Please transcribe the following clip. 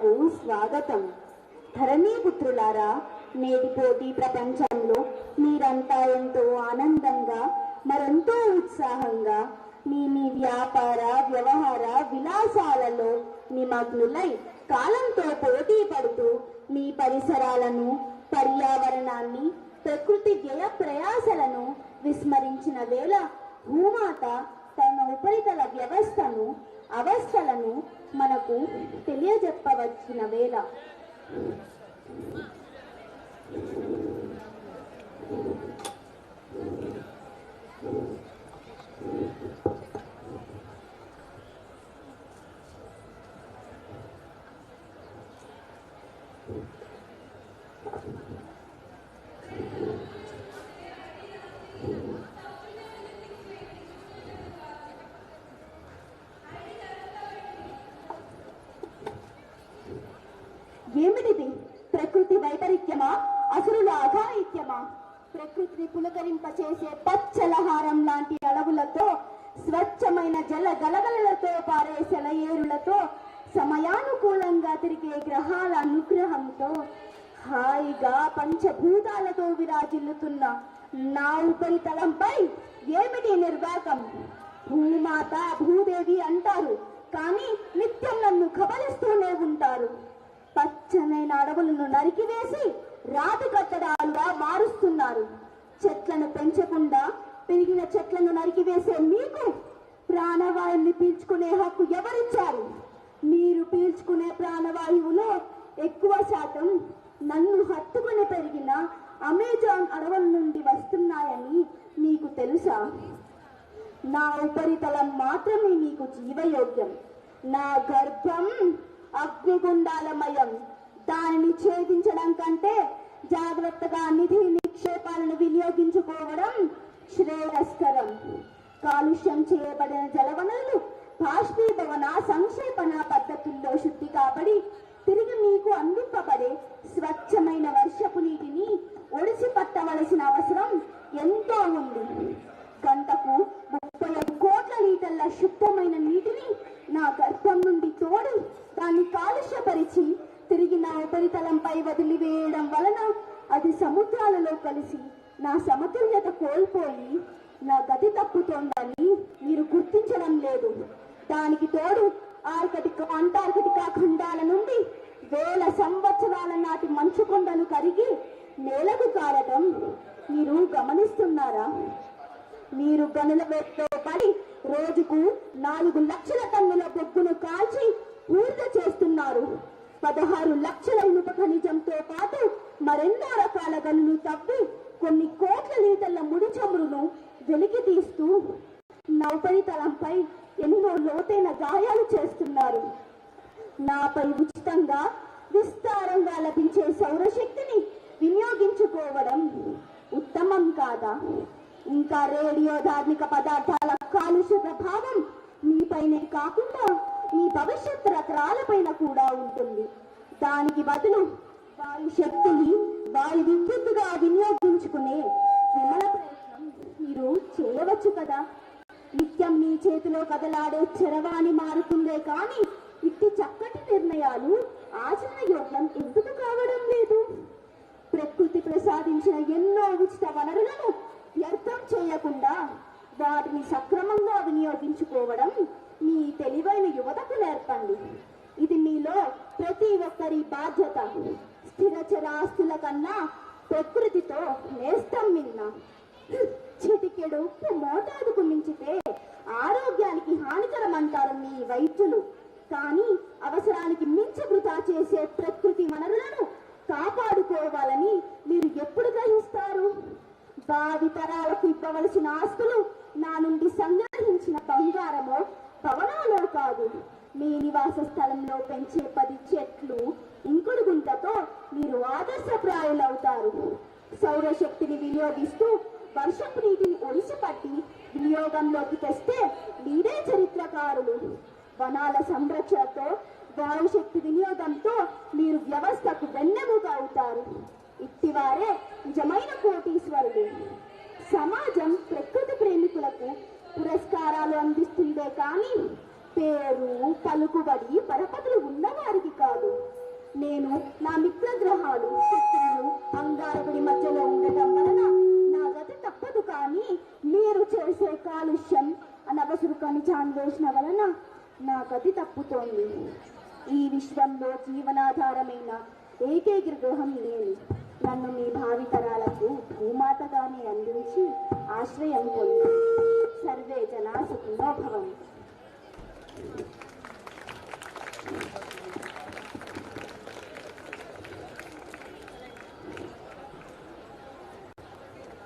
ప్రేక్షకులకు స్వాగతం. ధరణీపుత్రులారా, నేటి పోటీ ప్రపంచంలో మీరంతా ఎంతో ఆనందంగా మరెంతో ఉత్సాహంగా మీ వ్యాపార వ్యవహార విలాసాలలో నిమగ్నులై కాలంతో పోటీ పడుతూ మీ పరిసరాలను, పర్యావరణాన్ని, ప్రకృతి వ్యయ ప్రయాసలను విస్మరించిన వేళ భూమాత తన ఉపరితల వ్యవస్థను, అవస్థలను మనకు తెలియజెప్పవచ్చిన వేళ ఏమిటిది? ప్రకృతి వైపరీత్యమా? అసురుల అఘాయిత్యమా? ప్రకృతిని పులకరింపచేసే పచ్చలహారం లాంటి అడవులతో, స్వచ్ఛమైన జల గలగలలతో పారే సెలయేరులతో, సమయానుకూలంగా తిరిగే గ్రహాల అనుగ్రహంతో, హాయిగా పంచభూతాలతో విరాజిల్లుతున్న నా ఉపరితలంపై ఏమిటి నిర్వాకం? భూమాత, భూదేవి అంటారు, కానీ నిత్యం నన్ను కబలిస్తూనే ఉంటారు. పచ్చనైన అడవులను నరికివేసి రాతి కట్టడాలుగా మారుస్తున్నారు. చెట్లను పెంచకుండా పెరిగిన చెట్లను నరికివేసే మీకు ప్రాణవాయువుని పీల్చుకునే హక్కు ఎవరిచ్చారు? మీరు పీల్చుకునే ప్రాణవాయువులో ఎక్కువ శాతం నన్ను హత్తుకుని పెరిగిన అమెజాన్ అడవుల నుండి వస్తున్నాయని మీకు తెలుసా? నా ఉపరితలం మాత్రమే మీకు జీవయోగ్యం. నా గర్భం అగ్నిగుండాలమయం. దానిని ఛేదించడం కంటే జాగ్రత్తగా నిధి నిక్షేపాలను వినియోగించుకోవడం శ్రేయస్కరం. కాలుష్యం చేయబడిన జలవనరులు బాష్పీభవన సంక్షేపణ పద్ధతుల్లో శుద్ధి కాబడి తిరిగి మీకు అందింపబడే స్వచ్ఛమైన వర్షపు నీటిని ఒడిసి పట్టవలసిన అవసరం ఎంతో ఉంది. గంటకు 35 కోట్ల లీటర్ల శుద్ధమైన నీటిని నా గర్భం నుండి తోడి దాన్ని కాలుష్యపరిచి తిరిగి నా ఉపరితలంపై వదిలివేయడం వలన అది సముద్రాలలో కలిసి నా సమతుల్యత కోల్పోయి నా గతి తప్పుతోందని మీరు గుర్తించడం లేదు. దానికి తోడు అంటార్కిటికా ఖండాల నుండి వేల సంవత్సరాల నాటి మంచు కొండలు కరిగి నేలకు కారటం మీరు గమనిస్తున్నారా? మీరు గనుల వేట్లో పడి రోజుకు 4 లక్షల టన్నుల బొగ్గును కాల్చి పూర్తి చేస్తున్నారు. 16 లక్షల ఇనుప ఖనిజంతో పాటు మరెన్నో రకాల గనులు తవ్వి కొన్ని కోట్ల లీటర్ల ముడి చమురును వెలికి తీస్తూ నా ఉపరితలంపై ఎన్నో లోతైన గాయాలు చేస్తున్నారు. నాపై ఉచితంగా విస్తారంగా లభించే సౌరశక్తిని వినియోగించుకోవడం ఉత్తమం కాదా? ఇంకా రేడియో ధార్మిక పదార్థాల కాలుష్య ప్రభావం మీపైనే కాకుండా మీ భవిష్యత్ తరాలపైన కూడా ఉంటుంది. దానికి బదులు వారి శక్తిని వారి విద్యుత్తుగా వినియోగించుకునే విమల ప్రయత్నం మీరు చేయవచ్చు కదా. నిత్యం మీ చేతిలో కదలాడే చరవాణి మారుతుందే కానీ ఇట్టి చక్కటి నిర్ణయాలు ఆచరణ యోగ్యం ఎందుకు కావడం లేదు? ప్రకృతి ప్రసాదించిన ఎన్నో ఉచిత వనరులను వ్యర్థం చేయకుండా వాటిని సక్రమంగా వినియోగించుకోవడం మీ తెలివైన యువతకు నేర్పండి. ఇది మీలో ప్రతి ఒక్కరి బాధ్యత. స్థిరచరాస్తుల కన్నా ప్రకృతితో నేస్తం మిన్న. చిటికెడు మోతాదుకు మించితే ఆరోగ్యానికి హానికరం అంటారు మీ వైద్యులు. కానీ అవసరానికి మించి వృధా చేసే ప్రకృతి వనరులను కాపాడుకోవాలని మీరు ఎప్పుడు గ్రహిస్తారు? భావి తరాలకు ఇవ్వవలసిన ఆస్తులు నా నుండి సంగ్రహించిన బంగారమో భవనాలో కాదు. మీ నివాస స్థలంలో పెంచే 10 చెట్లు, ఇంకుడు గుంటతో మీరు ఆదర్శప్రాయులవుతారు. సౌరశక్తిని వినియోగిస్తూ వర్షపు నీటిని ఒడిసిపట్టి వినియోగంలోకి తెస్తే మీరే చరిత్రకారులు. వనాల సంరక్షణతో, వాయుశక్తి వినియోగంతో మీరు వ్యవస్థకు వెన్నెముక అవుతారు. ఇట్టివారే నిజమైన కోటీశ్వరులు. సమాజం ప్రకృతి ప్రేమికులకు పురస్కారాలు అందిస్తుందే కానీ పేరు, పలుకుబడి పరపతులు ఉన్నవారికి కాదు. నేను నా మిత్ర గ్రహాలు శుక్రుడు అంగారకుడి మధ్యలో ఉండటం వలన నా గతి తప్పదు. కానీ మీరు చేసే కాలుష్యం అనవసరకాన్ని చాన్వేషణ వలన నా గతి తప్పుతోంది. ఈ విశ్వంలో జీవనాధారమైన ఏకైక గ్రహం నేను. నన్ను మీ భావితరాలకు భూమాతగానే అందించి ఆశ్రయం పొంది. సర్వే జనా సుఖినో భవంతు.